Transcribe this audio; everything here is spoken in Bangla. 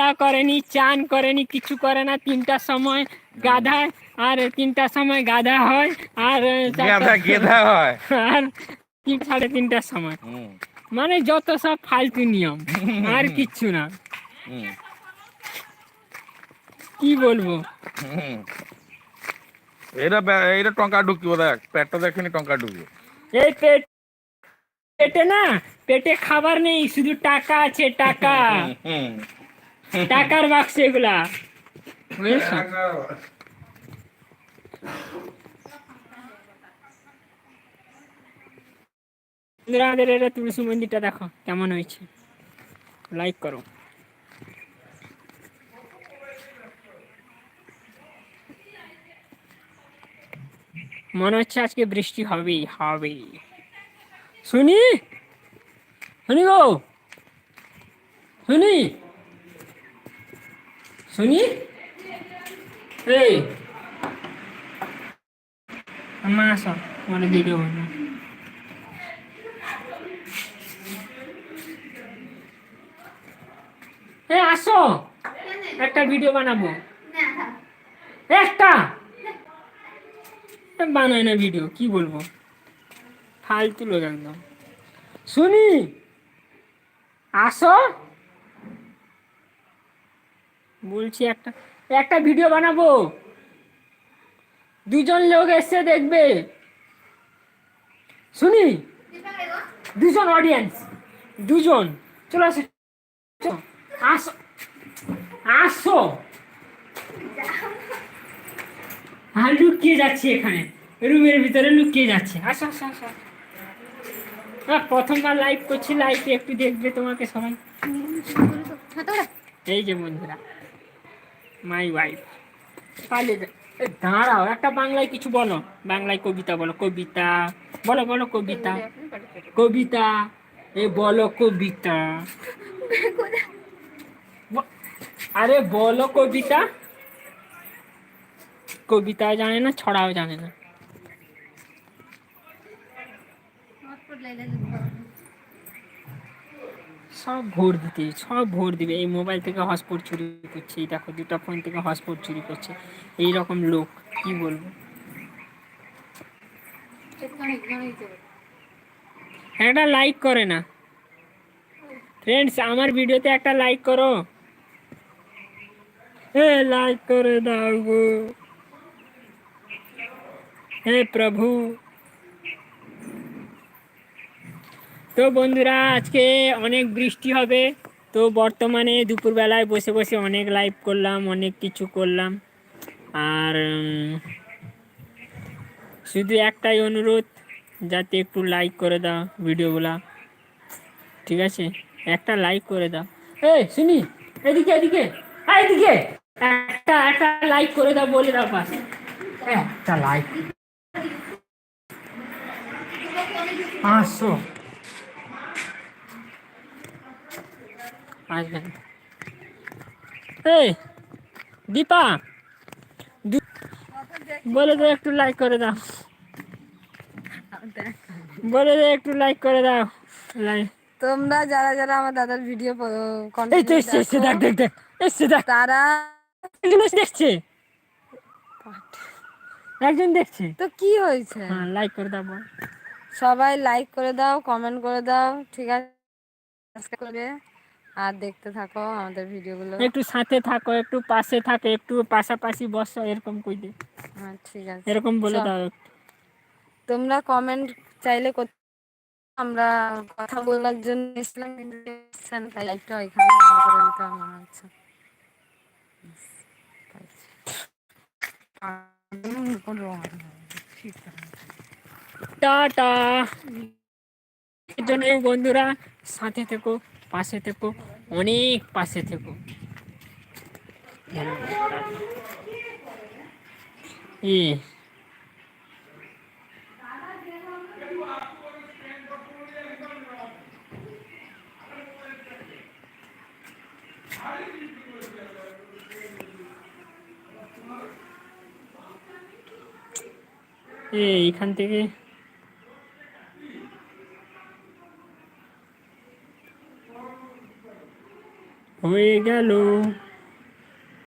খাওয়া করেনি, চান করেনি, কিছু করে না। 3টার সময় গাধা, আর 3টার সময় গাধা হয়, আর গেধা হয়, আর 3:30টার সময়। মানে যত সব ফালতু নিয়ম, আর কিচ্ছু না। কি বলবো, এইটা টঙ্কা ঢুকিব, দেখ পেটটা দেখেনি টঙ্কা ঢুকবে। এই পেটে না, পেটে খাবার নেই, শুধু টাকা আছে, টাকা। টাকার বাক্স এগুলা, বুঝেছো? আমাদের এটা তুলসী মন্দিরটা দেখো কেমন হয়েছে, লাইক করো। মনে হচ্ছে আজকে বৃষ্টি হবেই হবে। শুনি শুনি গো, শুনি শুনি, এই মা আসো, মানে ভিডিও বানাও। আসো, একটা ভিডিও বানাবো, একটা বানায় না ভিডিও, কি বলবো, ফালতু লোক একদম। শুনি, আসো বলছি, একটা একটা ভিডিও বানাবো, 2জন লোক এসে দেখবে। শুনি, 2জন অডিয়েন্স, 2জন, চলো আসো, আসো আসো। হ্যাঁ, লুকিয়ে যাচ্ছে এখানে, রুমের ভিতরে লুকিয়ে যাচ্ছে। আসো আসো আসো। হ্যাঁ, প্রথমবার লাইভ করছি, লাইভে একটু দেখবে তোমাকে সবাই। এই যে বন্ধুরা, মাই ওয়াইফ। পালিয়ে দাঁড়াও, একটা বাংলায় কিছু বলো, বাংলায় কবিতা বলো, কবিতা বলো, বলো কবিতা, কবিতা, এ বলো কবিতা, আরে বলো কবিতা। কবিতাও জানে না, ছড়াও জানে না। সব ভোট দিতে, সব ভোট দিবে। এই মোবাইল থেকে হটস্পট চুরি করছে, এই দেখো 2টা ফোন থেকে হটস্পট চুরি করছে, এই রকম লোক, কি বলবো। একটা লাইক করে না ফ্রেন্ডস, আমার ভিডিওতে একটা লাইক করো, লাইক করে দাও গো, হে প্রভু। তো বন্ধুরা, আজকে অনেক বৃষ্টি হবে, তো বর্তমানে দুপুরবেলায় বসে বসে অনেক লাইভ করলাম, অনেক কিছু করলাম। আর শুধু একটাই অনুরোধ, যাতে একটু লাইক করে দাও ভিডিওগুলা, ঠিক আছে? একটা লাইক করে দাও। শুনি, এদিকে এদিকে, এদিকে একটা একটা লাইক করে দাও, বলে দাও পাশে একটা লাইক। আসো, আসবেন। দীপা, বলে দাও একটু লাইক করে দাও, বলে দাও একটু লাইক করে দাও। লাইক, তোমরা যারা যারা আমার দাদার ভিডিও তারা দেখছে, একজন দেখছে, তো কি হয়েছে, হ্যাঁ লাইক করে দাও, সবাই লাইক করে দাও, কমেন্ট করে দাও, ঠিক আছে? করে আর দেখতে থাকো আমাদের ভিডিওগুলো। একটু সাথে থাকো, একটু পাশে থাকে, একটু পাশাপাশি বসো, এরকম কই দে, হ্যাঁ ঠিক আছে, এরকম বলে দাও। তোমরা কমেন্ট চাইলে আমরা কথা বলার জন্য ইসলাম তাই লাইভটা এখানে বন্ধ করে দিতে হবে মনে হচ্ছে। টাটা। এর জন্য বন্ধুরা, সাথে থেকো, পাশে থেকো, অনেক পাশে থেকো। এইখান থেকে ও হয়ে গেল